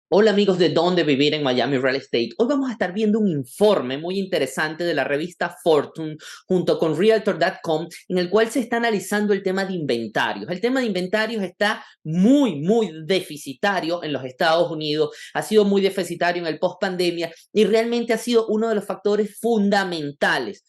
Hola amigos de Dónde Vivir en Miami Real Estate. Hoy vamos a estar viendo un informe muy interesante de la revista Fortune junto con Realtor.com en el cual se está analizando el tema de inventarios. El tema de inventarios está muy deficitario en los Estados Unidos, ha sido muy deficitario en el post pandemia y realmente ha sido uno de los factores fundamentales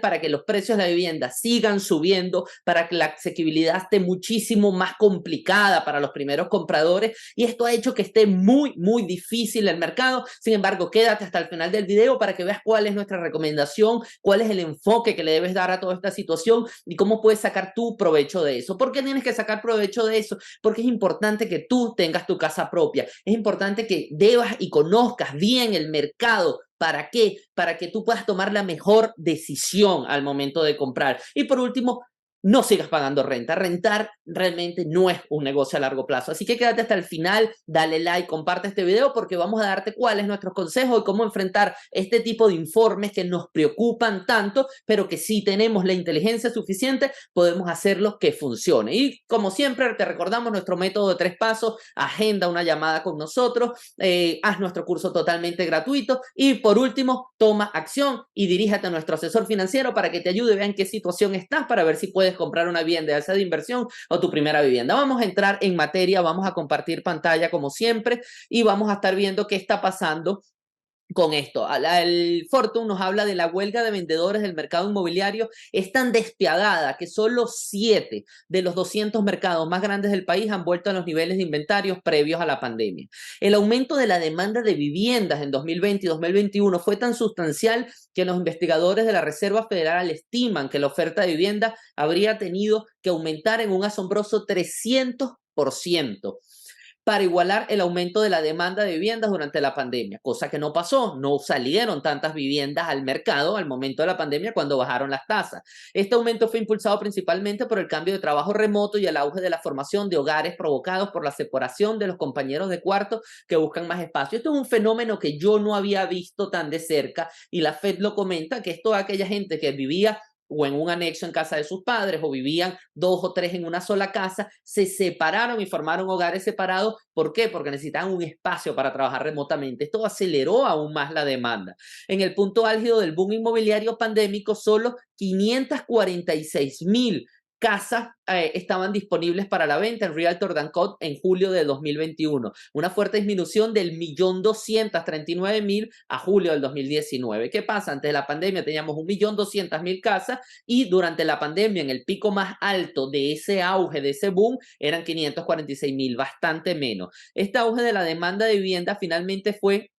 para que los precios de la vivienda sigan subiendo, para que la asequibilidad esté muchísimo más complicada para los primeros compradores y esto ha hecho que esté muy difícil el mercado. Sin embargo, quédate hasta el final del video para que veas cuál es nuestra recomendación, cuál es el enfoque que le debes dar a toda esta situación y cómo puedes sacar tu provecho de eso. ¿Por qué tienes que sacar provecho de eso? Porque es importante que tú tengas tu casa propia. Es importante que debas y conozcas bien el mercado. ¿Para qué? Para que tú puedas tomar la mejor decisión al momento de comprar. Y por último, no sigas pagando renta. Rentar realmente no es un negocio a largo plazo. Así que quédate hasta el final, dale like, comparte este video porque vamos a darte cuáles son nuestros consejos y cómo enfrentar este tipo de informes que nos preocupan tanto, pero que si tenemos la inteligencia suficiente, podemos hacerlos que funcione. Y como siempre, te recordamos nuestro método de 3 pasos, agenda una llamada con nosotros, haz nuestro curso totalmente gratuito y por último, toma acción y diríjate a nuestro asesor financiero para que te ayude, vea en qué situación estás para ver si puedes comprar una vivienda, ya sea de inversión o tu primera vivienda. Vamos a entrar en materia, vamos a compartir pantalla como siempre y vamos a estar viendo qué está pasando con esto. El Fortune nos habla de la huelga de vendedores del mercado inmobiliario. Es tan despiadada que solo 7 de los 200 mercados más grandes del país han vuelto a los niveles de inventarios previos a la pandemia. El aumento de la demanda de viviendas en 2020 y 2021 fue tan sustancial que los investigadores de la Reserva Federal estiman que la oferta de vivienda habría tenido que aumentar en un asombroso 300% para igualar el aumento de la demanda de viviendas durante la pandemia, cosa que no pasó, no salieron tantas viviendas al mercado al momento de la pandemia cuando bajaron las tasas. Este aumento fue impulsado principalmente por el cambio de trabajo remoto y el auge de la formación de hogares provocados por la separación de los compañeros de cuarto que buscan más espacio. Esto es un fenómeno que yo no había visto tan de cerca y la FED lo comenta, que es toda aquella gente que vivía o en un anexo en casa de sus padres o vivían 2 o 3 en una sola casa, se separaron y formaron hogares separados. ¿Por qué? Porque necesitaban un espacio para trabajar remotamente. Esto aceleró aún más la demanda. En el punto álgido del boom inmobiliario pandémico, solo 546,000 casas estaban disponibles para la venta en Realtor.com en julio de 2021. Una fuerte disminución del 1.239.000 a julio del 2019. ¿Qué pasa? Antes de la pandemia teníamos 1.200.000 casas y durante la pandemia, en el pico más alto de ese auge, de ese boom, eran 546,000, bastante menos. Este auge de la demanda de vivienda finalmente fue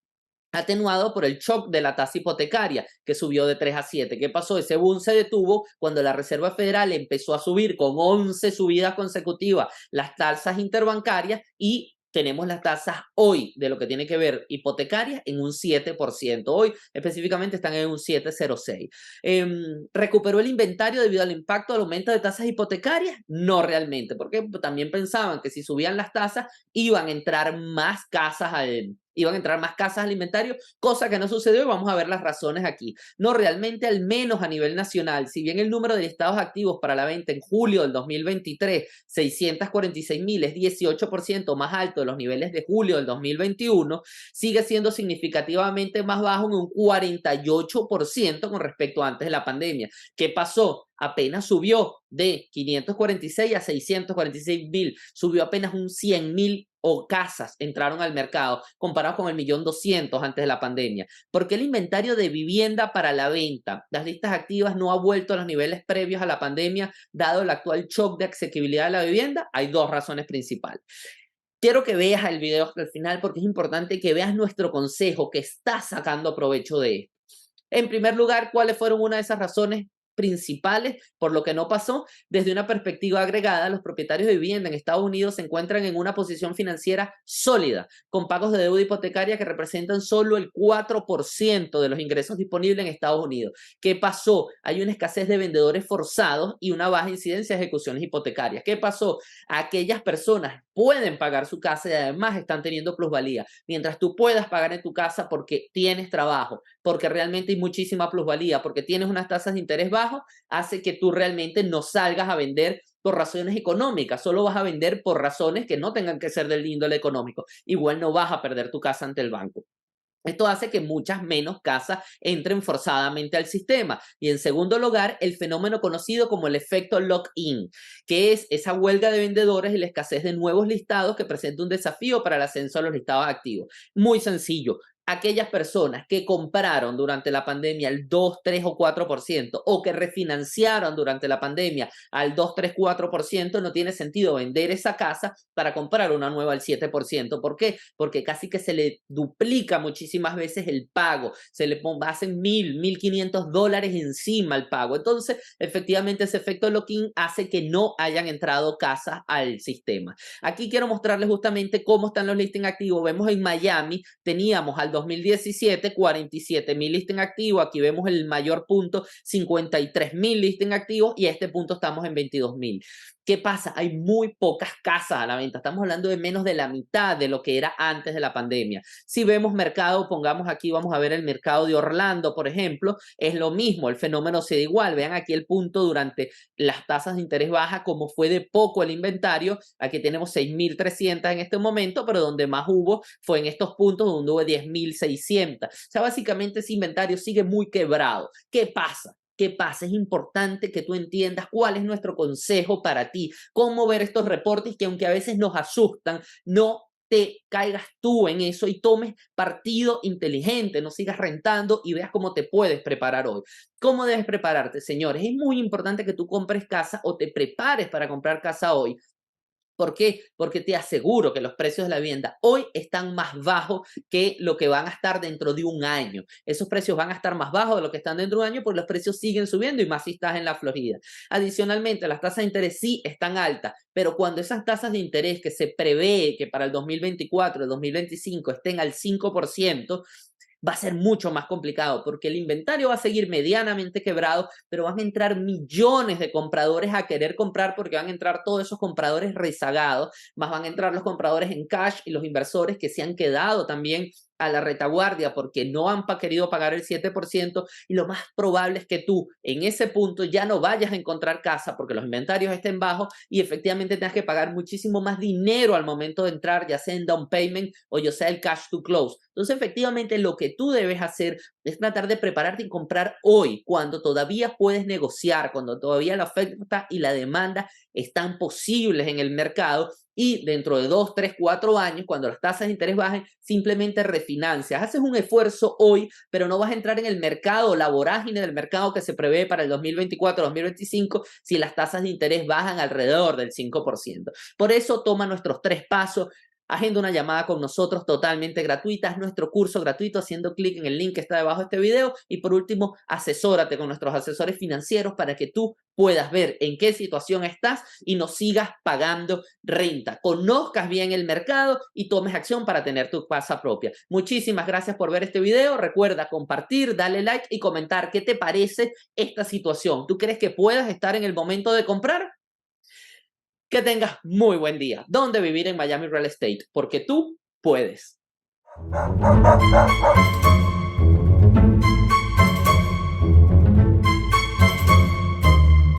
atenuado por el shock de la tasa hipotecaria, que subió de 3 a 7. ¿Qué pasó? Ese boom se detuvo cuando la Reserva Federal empezó a subir con 11 subidas consecutivas las tasas interbancarias y tenemos las tasas hoy de lo que tiene que ver hipotecarias en un 7%. Hoy específicamente están en un 7,06. ¿Recuperó el inventario debido al impacto del aumento de tasas hipotecarias? No realmente, porque también pensaban que si subían las tasas iban a entrar más casas al inventario, cosa que no sucedió y vamos a ver las razones aquí. No, realmente al menos a nivel nacional, si bien el número de listados activos para la venta en julio del 2023, 646,000, es 18% más alto de los niveles de julio del 2021, sigue siendo significativamente más bajo en un 48% con respecto a antes de la pandemia. ¿Qué pasó? Apenas subió de 546 a 646,000, subió apenas un 100,000 o casas entraron al mercado comparado con el 1.200.000 antes de la pandemia. ¿Por qué el inventario de vivienda para la venta, las listas activas, no ha vuelto a los niveles previos a la pandemia dado el actual shock de asequibilidad de la vivienda? Hay 2 razones principales. Quiero que veas el video hasta el final porque es importante que veas nuestro consejo, que estás sacando provecho de esto. En primer lugar, ¿cuáles fueron una de esas razones principales por lo que no pasó? Desde una perspectiva agregada, los propietarios de vivienda en Estados Unidos se encuentran en una posición financiera sólida, con pagos de deuda hipotecaria que representan solo el 4% de los ingresos disponibles en Estados Unidos. ¿Qué pasó? Hay una escasez de vendedores forzados y una baja incidencia de ejecuciones hipotecarias. ¿Qué pasó? Aquellas personas pueden pagar su casa y además están teniendo plusvalía. Mientras tú puedas pagar en tu casa porque tienes trabajo, porque realmente hay muchísima plusvalía, porque tienes unas tasas de interés bajas, hace que tú realmente no salgas a vender por razones económicas, solo vas a vender por razones que no tengan que ser del índole económico. Igual no vas a perder tu casa ante el banco. Esto hace que muchas menos casas entren forzadamente al sistema. Y en segundo lugar, el fenómeno conocido como el efecto lock-in, que es esa huelga de vendedores y la escasez de nuevos listados que presenta un desafío para el ascenso a los listados activos. Muy sencillo. Aquellas personas que compraron durante la pandemia al 2, 3 o 4% o que refinanciaron durante la pandemia al 2, 3, 4%, no tiene sentido vender esa casa para comprar una nueva al 7%. ¿Por qué? Porque casi que se le duplica muchísimas veces el pago, se le hacen $1,500 encima el pago. Entonces, efectivamente, ese efecto lock-in hace que no hayan entrado casas al sistema. Aquí quiero mostrarles justamente cómo están los listings activos. Vemos en Miami, teníamos al 2017 47,000 listings activos. Aquí vemos el mayor punto, 53,000 listings activos, y a este punto estamos en 22,000. ¿Qué pasa? Hay muy pocas casas a la venta. Estamos hablando de menos de la mitad de lo que era antes de la pandemia. Si vemos mercado, pongamos aquí, vamos a ver el mercado de Orlando, por ejemplo, es lo mismo, el fenómeno se da igual. Vean aquí el punto durante las tasas de interés bajas, como fue de poco el inventario. Aquí tenemos 6,300 en este momento, pero donde más hubo fue en estos puntos donde hubo 10,600. O sea, básicamente ese inventario sigue muy quebrado. ¿Qué pasa? ¿Qué pasa? Es importante que tú entiendas cuál es nuestro consejo para ti, cómo ver estos reportes que aunque a veces nos asustan, no te caigas tú en eso y tomes partido inteligente, no sigas rentando y veas cómo te puedes preparar hoy. ¿Cómo debes prepararte, señores? Es muy importante que tú compres casa o te prepares para comprar casa hoy. ¿Por qué? Porque te aseguro que los precios de la vivienda hoy están más bajos que lo que van a estar dentro de un año. Esos precios van a estar más bajos de lo que están dentro de un año porque los precios siguen subiendo y más si estás en la Florida. Adicionalmente, las tasas de interés sí están altas, pero cuando esas tasas de interés que se prevé que para el 2024, el 2025 estén al 5%, va a ser mucho más complicado porque el inventario va a seguir medianamente quebrado, pero van a entrar millones de compradores a querer comprar porque van a entrar todos esos compradores rezagados, más van a entrar los compradores en cash y los inversores que se han quedado también a la retaguardia porque no han querido pagar el 7%, y lo más probable es que tú en ese punto ya no vayas a encontrar casa porque los inventarios estén bajos y efectivamente tengas que pagar muchísimo más dinero al momento de entrar, ya sea en down payment o ya sea el cash to close. Entonces, efectivamente, lo que tú debes hacer es tratar de prepararte y comprar hoy, cuando todavía puedes negociar, cuando todavía la oferta y la demanda están posibles en el mercado, y dentro de 2, 3, 4 años, cuando las tasas de interés bajen, simplemente refinancias. Haces un esfuerzo hoy, pero no vas a entrar en el mercado, la vorágine del mercado que se prevé para el 2024, 2025, si las tasas de interés bajan alrededor del 5%. Por eso toma nuestros 3 pasos. Agenda una llamada con nosotros totalmente gratuita. Es nuestro curso gratuito haciendo clic en el link que está debajo de este video. Y por último, asesórate con nuestros asesores financieros para que tú puedas ver en qué situación estás y no sigas pagando renta. Conozcas bien el mercado y tomes acción para tener tu casa propia. Muchísimas gracias por ver este video. Recuerda compartir, darle like y comentar qué te parece esta situación. ¿Tú crees que puedas estar en el momento de comprar? Que tengas muy buen día. ¿Dónde vivir en Miami Real Estate? Porque tú puedes.